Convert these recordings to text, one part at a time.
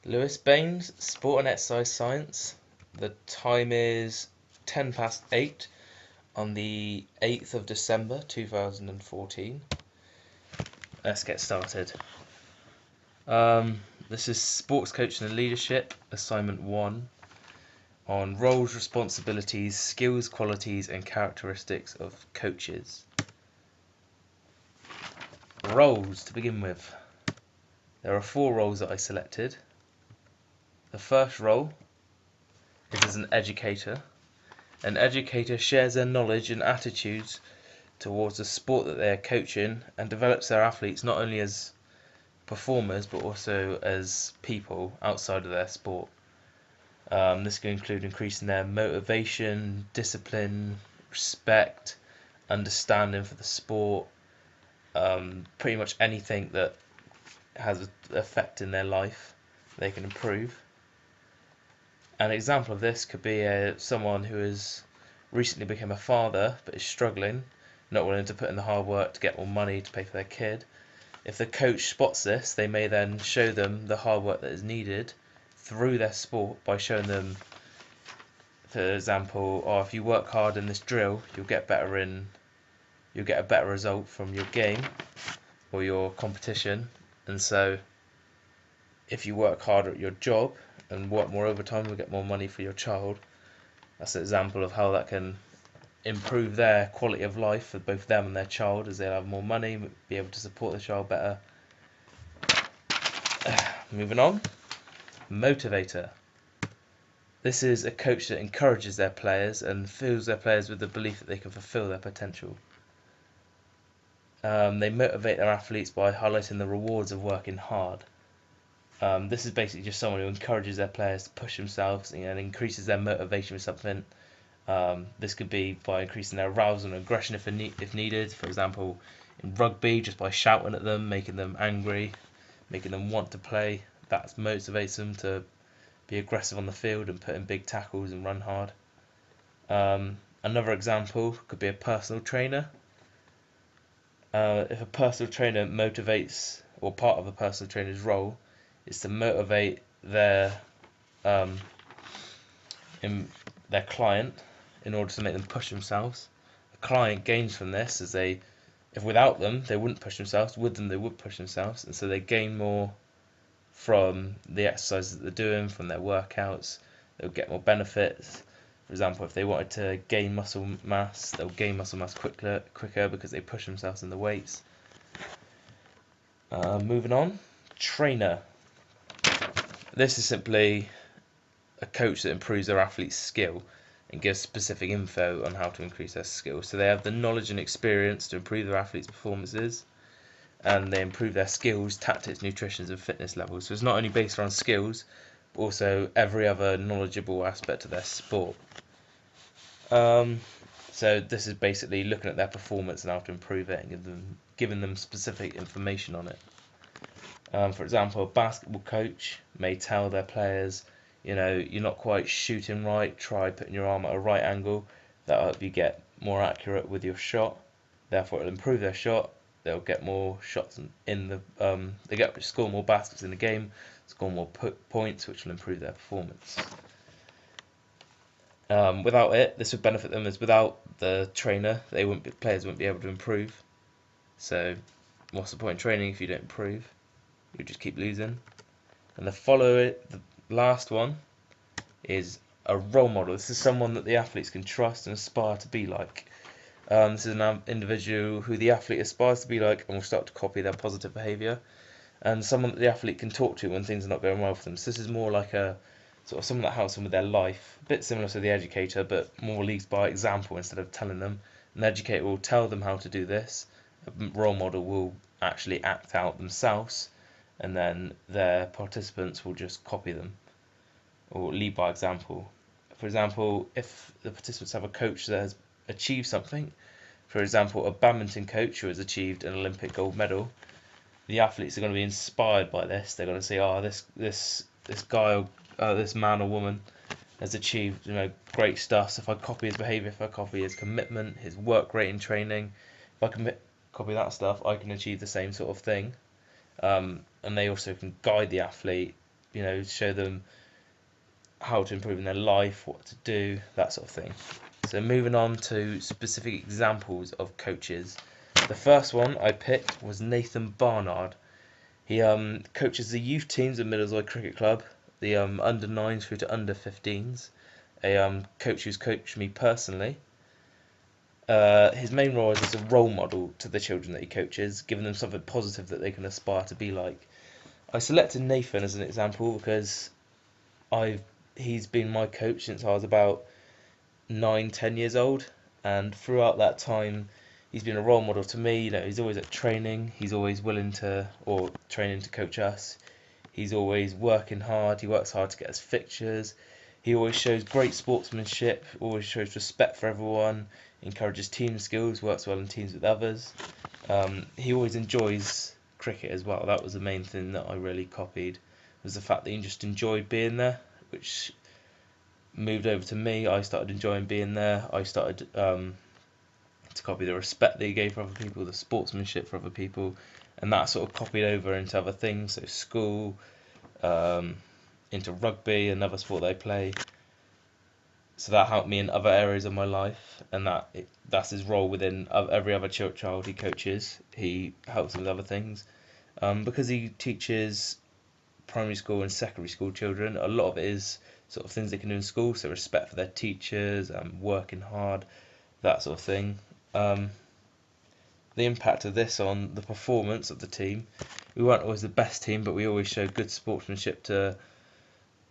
Lewis Baines, Sport and Exercise Science. The time is 8:10 on the 8th of December 2014. Let's get started. This is Sports Coaching and Leadership, Assignment 1, on roles, responsibilities, skills, qualities, and characteristics of coaches. Roles to begin with. There are 4 roles that I selected. The first role is as an educator. An educator shares their knowledge and attitudes towards the sport that they are coaching and develops their athletes not only as performers but also as people outside of their sport. This can include increasing their motivation, discipline, respect, understanding for the sport, pretty much anything that has an effect in their life they can improve. An example of this could be someone who has recently become a father but is struggling, not willing to put in the hard work to get more money to pay for their kid. If the coach spots this, they may then show them the hard work that is needed through their sport by showing them, for example, if you work hard in this drill, you'll get a better result from your game or your competition. And so if you work harder at your job and work more overtime, you'll get more money for your child. That's an example of how that can improve their quality of life for both them and their child, as they'll have more money, be able to support the child better. Moving on. Motivator. This is a coach that encourages their players and fills their players with the belief that they can fulfill their potential. They motivate their athletes by highlighting the rewards of working hard. This is basically just someone who encourages their players to push themselves and increases their motivation with something. This could be by increasing their arousal and aggression if needed. For example, in rugby, just by shouting at them, making them angry, making them want to play. That motivates them to be aggressive on the field and put in big tackles and run hard. Another example could be a personal trainer. If a personal trainer motivates, or part of a personal trainer's role is to motivate their client in order to make them push themselves. The client gains from this, as if without them they wouldn't push themselves, with them they would push themselves, and so they gain more from the exercises that they're doing, from their workouts. They'll get more benefits. For example, if they wanted to gain muscle mass, they'll gain muscle mass quicker because they push themselves in the weights. Moving on, trainer. This is simply a coach that improves their athlete's skill and gives specific info on how to increase their skill. So they have the knowledge and experience to improve their athlete's performances, and they improve their skills, tactics, nutrition, and fitness levels. So it's not only based around skills, but also every other knowledgeable aspect of their sport. So this is basically looking at their performance and how to improve it and giving them specific information on it. For example, a basketball coach may tell their players, you're not quite shooting right, try putting your arm at a right angle. That'll help you get more accurate with your shot. Therefore, it'll improve their shot. They'll get more shots score more baskets in the game, score more points, which will improve their performance. Without it, this would benefit them, as without the trainer, players wouldn't be able to improve. So, what's the point in training if you don't improve? You just keep losing. And the last one is a role model. This is someone that the athletes can trust and aspire to be like. This is an individual who the athlete aspires to be like and will start to copy their positive behaviour, and someone that the athlete can talk to when things are not going well for them. So this is more like a sort of someone that helps them with their life, a bit similar to the educator, but more leads by example instead of telling them. An educator will tell them how to do this. A role model will actually act out themselves, and then their participants will just copy them or lead by example. For example, if the participants have a coach that has achieved something, for example, a badminton coach who has achieved an Olympic gold medal, the athletes are going to be inspired by this. They're going to say, this guy, this man or woman has achieved great stuff. So if I copy his behaviour, if I copy his commitment, his work rate in training, if I can copy that stuff, I can achieve the same sort of thing. And they also can guide the athlete show them how to improve in their life, what to do, that sort of thing. So moving on to specific examples of coaches. The first one I picked was Nathan Barnard. He coaches the youth teams at Middlesbrough Cricket Club, the under 9s through to under 15s. A coach who's coached me personally. His main role is as a role model to the children that he coaches, giving them something positive that they can aspire to be like. I selected Nathan as an example because he's been my coach since I was about 9, 10 years old, and throughout that time he's been a role model to me. He's always at training, he's always willing to, or training to coach us. He's always working hard, he works hard to get us fixtures. He always shows great sportsmanship, always shows respect for everyone, encourages team skills, works well in teams with others. He always enjoys cricket as well. That was the main thing that I really copied, was the fact that he just enjoyed being there, which moved over to me. I started enjoying being there. I started to copy the respect that he gave for other people, the sportsmanship for other people, and that sort of copied over into other things, so school, into rugby, another sport that I play. So that helped me in other areas of my life, and that's his role within every other child he coaches. He helps them with other things, because he teaches primary school and secondary school children. A lot of it is sort of things they can do in school, so respect for their teachers, working hard, that sort of thing. The impact of this on the performance of the team. We weren't always the best team, but we always showed good sportsmanship to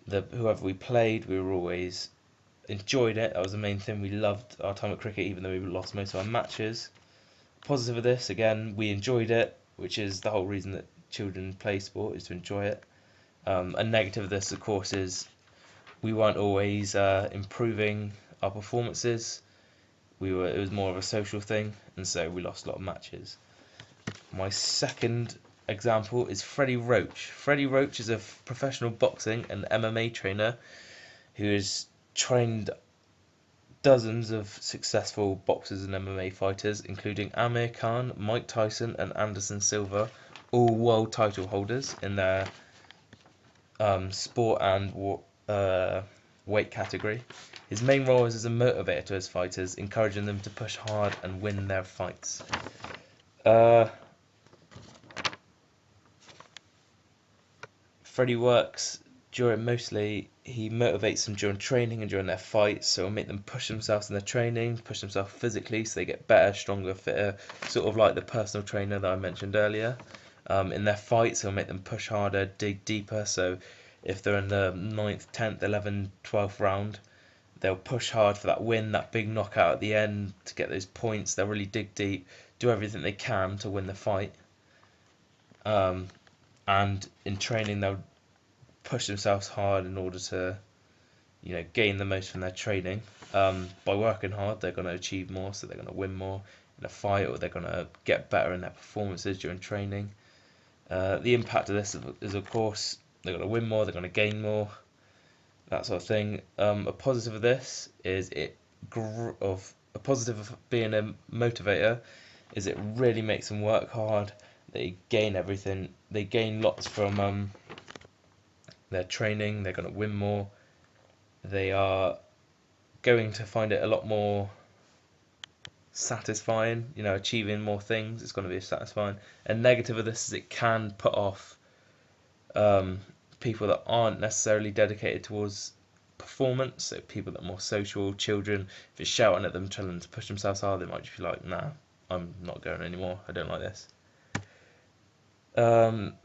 whoever we played. We were always enjoyed it. That was the main thing. We loved our time at cricket, even though we lost most of our matches. Positive of this, again, we enjoyed it, which is the whole reason that children play sport, is to enjoy it. A negative of this, of course, is we weren't always improving our performances. It was more of a social thing, and so we lost a lot of matches. My second example is Freddie Roach. Freddie Roach is a professional boxing and MMA trainer who has trained dozens of successful boxers and MMA fighters, including Amir Khan, Mike Tyson, and Anderson Silva, all world title holders in their sport and weight category. His main role is as a motivator to his fighters, encouraging them to push hard and win their fights. Freddie works he motivates them during training and during their fights, so he'll make them push themselves in their training, push themselves physically so they get better, stronger, fitter, sort of like the personal trainer that I mentioned earlier. In their fights, he'll make them push harder, dig deeper, so if they're in the 9th, 10th, 11th, 12th round, they'll push hard for that win, that big knockout at the end to get those points. They'll really dig deep, do everything they can to win the fight. And in training, they'll push themselves hard in order to, gain the most from their training. By working hard, they're going to achieve more, so they're going to win more in a fight, or they're going to get better in their performances during training. The impact of this is, of course, they're going to win more, they're going to gain more, that sort of thing. A positive of this is a positive of being a motivator is it really makes them work hard. They gain everything. They gain lots from their training. They're going to win more. They are going to find it a lot more satisfying, achieving more things. It's going to be satisfying. A negative of this is it can put off people that aren't necessarily dedicated towards performance, so people that are more social, children. If you're shouting at them, telling them to push themselves hard, they might just be like, nah, I'm not going anymore, I don't like this.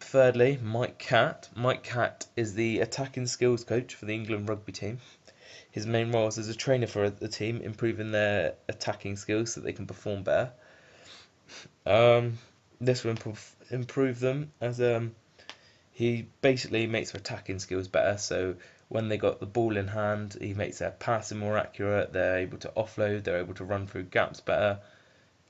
Thirdly, Mike Catt. Mike Catt is the attacking skills coach for the England rugby team. His main role is as a trainer for the team, improving their attacking skills so that they can perform better. This will improve them as he basically makes their attacking skills better. So when they got the ball in hand, he makes their passing more accurate. They're able to offload. They're able to run through gaps better.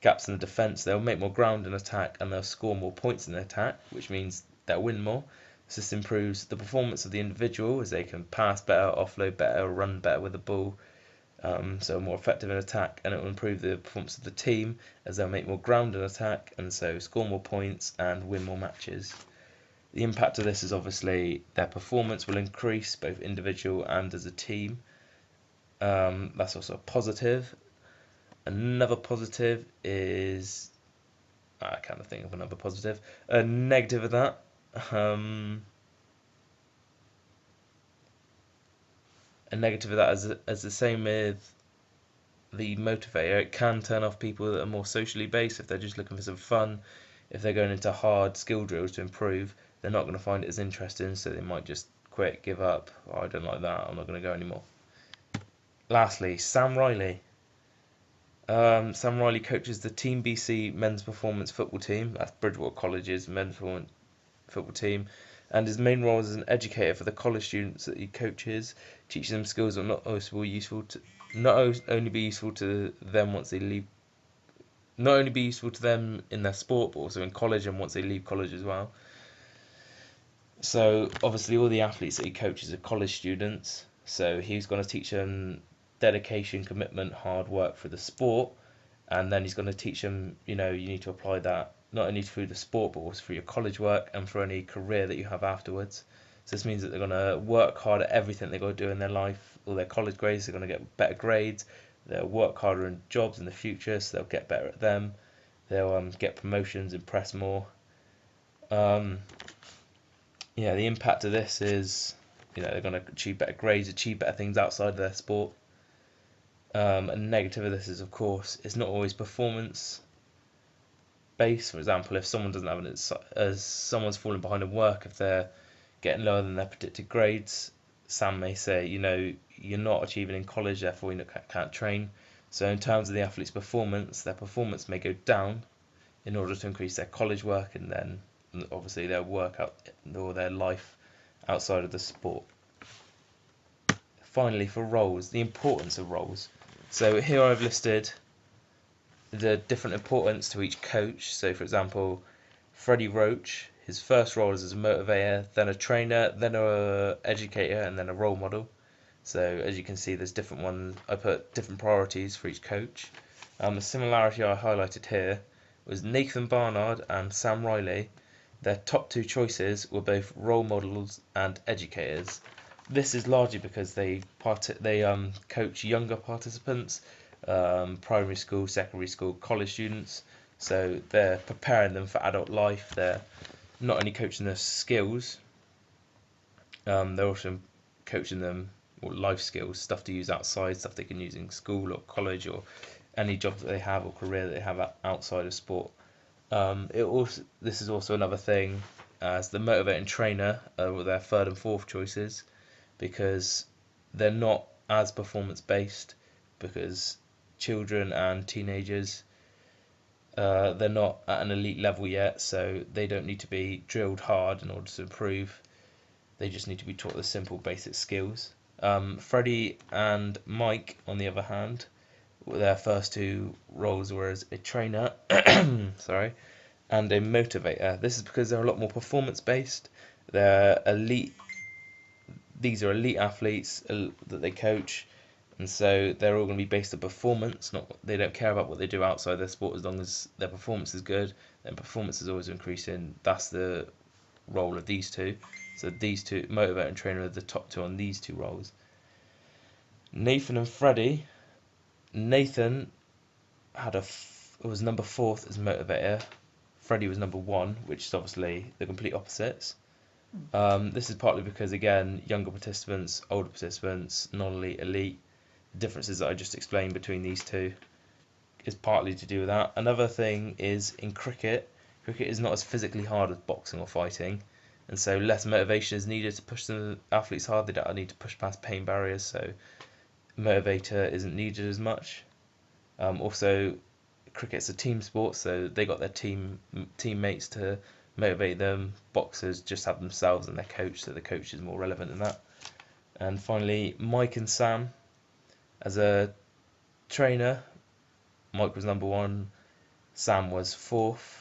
Gaps in the defence. They'll make more ground in attack, and they'll score more points in attack, which means they'll win more. So this improves the performance of the individual as they can pass better, offload better, run better with the ball. So more effective in attack, and it will improve the performance of the team as they'll make more ground in attack, and so score more points and win more matches. The impact of this is obviously their performance will increase, both individual and as a team. That's also a positive. Another positive is, I can't think of another positive. A negative of that, as the same with the motivator, it can turn off people that are more socially based. If they're just looking for some fun, if they're going into hard skill drills to improve, they're not going to find it as interesting, so they might just quit, give up. Oh, I don't like that, I'm not going to go anymore. Lastly, Sam Riley. Sam Riley coaches the Team BC men's performance football team. That's Bridgewater College's men's football team, and his main role is as an educator for the college students that he coaches, teaching them skills that not only be useful to them once they leave, not only be useful to them in their sport, but also in college and once they leave college as well. So obviously all the athletes that he coaches are college students, so he's going to teach them dedication, commitment, hard work for the sport, and then he's going to teach them, you need to apply that not only through the sport but also for your college work and for any career that you have afterwards. So this means that they're going to work hard at everything they've got to do in their life, all their college grades, they're going to get better grades, they'll work harder in jobs in the future, so they'll get better at them, they'll get promotions, impress more. The impact of this is, they're going to achieve better grades, achieve better things outside of their sport. A negative of this is, of course, it's not always performance based. For example, if someone doesn't have as someone's falling behind in work, if they're getting lower than their predicted grades, Sam may say, you're not achieving in college, therefore you can't train. So in terms of the athlete's performance, their performance may go down in order to increase their college work and then obviously their work out or their life outside of the sport. Finally, for roles, the importance of roles. So here I've listed the different importance to each coach. So for example, Freddie Roach, his first role is as a motivator, then a trainer, then a educator, and then a role model. So as you can see, there's different ones. I put different priorities for each coach. A similarity I highlighted here was Nathan Barnard and Sam Riley. Their top two choices were both role models and educators. This is largely because they coach younger participants, primary school, secondary school, college students. So they're preparing them for adult life. They're not only coaching their skills, they're also coaching them life skills, stuff to use outside, stuff they can use in school or college or any job that they have or career that they have outside of sport. This is also another thing as the motivating trainer with their third and fourth choices, because they're not as performance based, because children and teenagers, they're not at an elite level yet, so they don't need to be drilled hard in order to improve. They just need to be taught the simple basic skills. Freddie and Mike, on the other hand, their first two roles were as a trainer sorry, and a motivator. This is because they're a lot more performance based. They're elite. These are elite athletes that they coach, and so they're all going to be based on performance. They don't care about what they do outside their sport as long as their performance is good. Then performance is always increasing. That's the role of these two. So these two, motivator and trainer, are the top two on these two roles. Nathan and Freddie. Nathan was number 4th as motivator. Freddie was number 1, which is obviously the complete opposites. This is partly because, again, younger participants, older participants, non-elite, elite. The differences that I just explained between these two is partly to do with that. Another thing is in cricket is not as physically hard as boxing or fighting, and so less motivation is needed to push the athletes hard. They don't need to push past pain barriers, so motivator isn't needed as much. Also, cricket's a team sport, so they got their teammates to motivate them. Boxers just have themselves and their coach, so the coach is more relevant in that. And finally, Mike and Sam. As a trainer, Mike was number 1, Sam was 4th.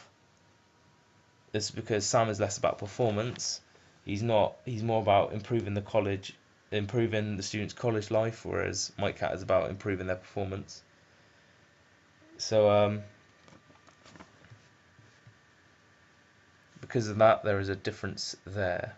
This is because Sam is less about performance. He's more about improving the students' college life, whereas Mike Cat is about improving their performance. So because of that there is a difference there.